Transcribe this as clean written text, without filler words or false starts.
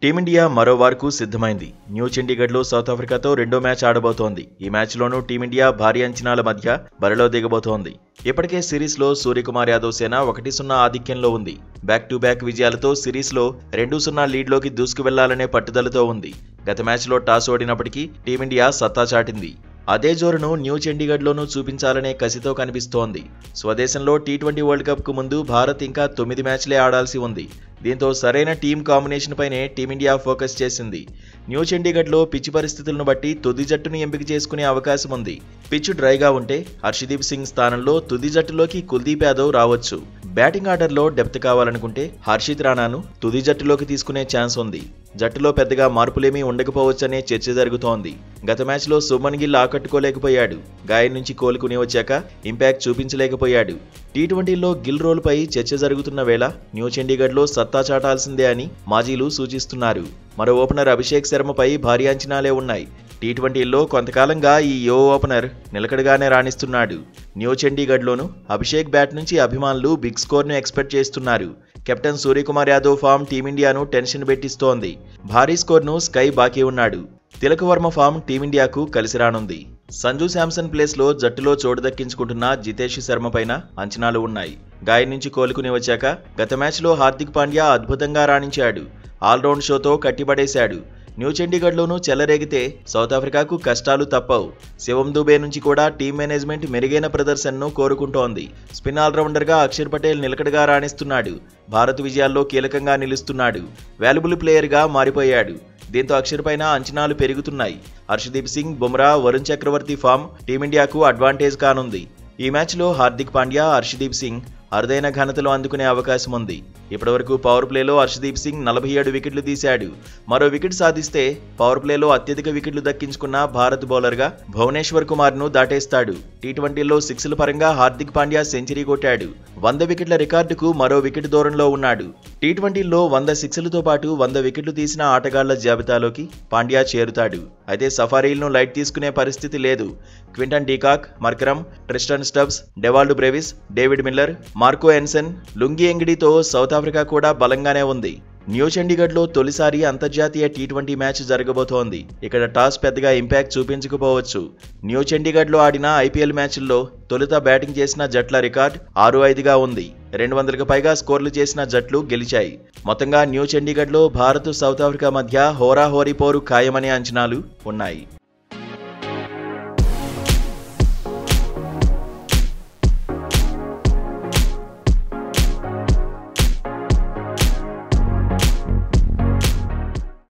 Team India మరో వార్కు సిద్ధమైంది. New చండీగఢ్లో south ఆఫ్రికాతో రెండో మ్యాచ్ ఆడబోతోంది. ఈ మ్యాచ్లోనూ టీమిండియా భారీ అంచనాల మధ్య బరిలో దిగబోతోంది. ఇప్పటికే సిరీస్లో సూర్యకుమార్ యాదవ్ సేన 1-0 ఆధిక్యంలో ఉంది. బ్యాక్ టు బ్యాక్ విజయాలతో సిరీస్లో 2-0 లీడ్లోకి దూసుకువెళ్లాలనే పట్టుదలతో ఉంది. గత మ్యాచ్లో టాస్ ఓడినప్పటికీ టీమిండియా సత్తా చాటింది. అదే జోరును న్యూ చండీగఢ్లోనూ చూపించాలనే కసితో కనిపిస్తోంది. స్వదేశంలో టీ20 వరల్డ్ కప్కు ముందు భారత్ ఇంకా 9 మ్యాచ్లే ఆడాల్సి ఉంది. దీంతో సరైన టీం కాంబినేషన్ పైనే టీమిండియా ఫోకస్ చేసింది. న్యూ చండీగఢ్లో పిచ్ పరిస్థితులను బట్టి తుది జట్టును ఎంపిక చేసుకునే అవకాశం ఉంది. పిచ్ డ్రైగా ఉంటే హర్షదీప్ సింగ్ స్థానంలో తుది జట్టులోకి కుల్దీప్ యాదవ్ రావచ్చు. బ్యాటింగ్ ఆర్డర్లో డెప్త్ కావాలనుకుంటే హర్షిత్ రాణాను తుది జట్టులోకి తీసుకునే ఛాన్స్ ఉంది. జట్టులో పెద్దగా మార్పులేమీ ఉండకపోవచ్చనే చర్చ జరుగుతోంది. గత మ్యాచ్లో శుభ్మన్ గిల్ ఆకట్టుకోలేకపోయాడు. గాయం నుంచి కోలుకుని వచ్చాక ఇంపాక్ట్ చూపించలేకపోయాడు. టీ20లో గిల్ రోల్పై చర్చ జరుగుతున్న వేళ న్యూ చండీగఢ్లో సత్తా చాటాల్సిందే అని మాజీలు సూచిస్తున్నారు. మరో ఓపెనర్ అభిషేక్ శర్మపై భారీ అంచనాలే ఉన్నాయి. టీ20లో కొంతకాలంగా ఈ యువ ఓపెనర్ నిలకడగానే రాణిస్తున్నాడు. న్యూ చండీగఢ్లోనూ అభిషేక్ బ్యాట్ నుంచి అభిమానులు బిగ్ స్కోర్ను ఎక్స్పెక్ట్ చేస్తున్నారు. కెప్టెన్ సూర్యకుమార్ యాదవ్ ఫామ్ టీమిండియాను టెన్షన్ పెట్టిస్తోంది. భారీ స్కోర్ను స్కై బాకీ ఉన్నాడు. తిలక్ వర్మ ఫామ్ టీమిండియాకు కలిసి రానుంది. సంజు శాంసన్ ప్లేస్లో జట్టులో చోటు దక్కించుకుంటున్న జితేష్ శర్మ పైన అంచనాలు ఉన్నాయి. గాయం నుంచి కోలుకుని వచ్చాక గత మ్యాచ్లో హార్దిక్ పాండ్యా అద్భుతంగా రాణించాడు. ఆల్రౌండ్ షోతో కట్టిపడేశాడు. న్యూ చండీగఢ్లోనూ చెలరేగితే సౌత్ ఆఫ్రికాకు కష్టాలు తప్పవు. శివం దుబే నుంచి కూడా టీం మేనేజ్మెంట్ మెరుగైన ప్రదర్శనను కోరుకుంటోంది. స్పిన్ ఆల్రౌండర్గా అక్షర్ పటేల్ నిలకడగా రాణిస్తున్నాడు. భారత్ విజయాల్లో కీలకంగా నిలుస్తున్నాడు. వాల్యుబుల్ ప్లేయర్గా మారిపోయాడు. దీంతో అక్షర్ పైన అంచనాలు పెరుగుతున్నాయి. హర్షదీప్ సింగ్, బుమ్రా, వరుణ్ చక్రవర్తి ఫామ్ టీమిండియాకు అడ్వాంటేజ్ కానుంది. ఈ మ్యాచ్లో హార్దిక్ పాండ్యా, హర్షదీప్ సింగ్ అరుదైన ఘనతలు అందుకునే అవకాశం ఉంది. ఇప్పటివరకు పవర్ ప్లేలో హర్షదీప్ సింగ్ 47 వికెట్లు తీశాడు. మరో వికెట్ సాధిస్తే పవర్ ప్లేలో అత్యధిక వికెట్లు దక్కించుకున్న భారత్ బౌలర్గా భువనేశ్వర్ కుమార్ను దాటేస్తాడు. టీ20లో సిక్స్ల పరంగా హార్దిక్ పాండ్యా సెంచరీ కొట్టాడు. 100 వికెట్ల రికార్డుకు మరో వికెట్ దూరంలో ఉన్నాడు. టీ20లో 100 సిక్స్లతో పాటు 100 వికెట్లు తీసిన ఆటగాళ్ల జాబితాలోకి పాండ్యా చేరుతాడు. అయితే సఫారీలను లైట్ తీసుకునే పరిస్థితి లేదు. Quinton de Kock, Markram, Tristan Stubbs, Dewald Brevis, David Miller, Marco Jansen, Lungi ఎంగిడితో సౌత్ ఆఫ్రికా కూడా బలంగానే ఉంది. న్యూ చండీగఢ్లో తొలిసారి అంతర్జాతీయ టీ20 మ్యాచ్ జరగబోతోంది. ఇక్కడ టాస్ పెద్దగా ఇంపాక్ట్ చూపించకపోవచ్చు. న్యూ చండీగఢ్లో ఆడిన ఐపీఎల్ మ్యాచ్ల్లో తొలుత బ్యాటింగ్ చేసిన జట్ల రికార్డ్ 6-5గా ఉంది. 200కు పైగా స్కోర్లు చేసిన జట్లు గెలిచాయి. మొత్తంగా న్యూ చండీగఢ్లో భారత్, సౌత్ ఆఫ్రికా మధ్య హోరాహోరీ పోరు ఖాయమనే అంచనాలు ఉన్నాయి.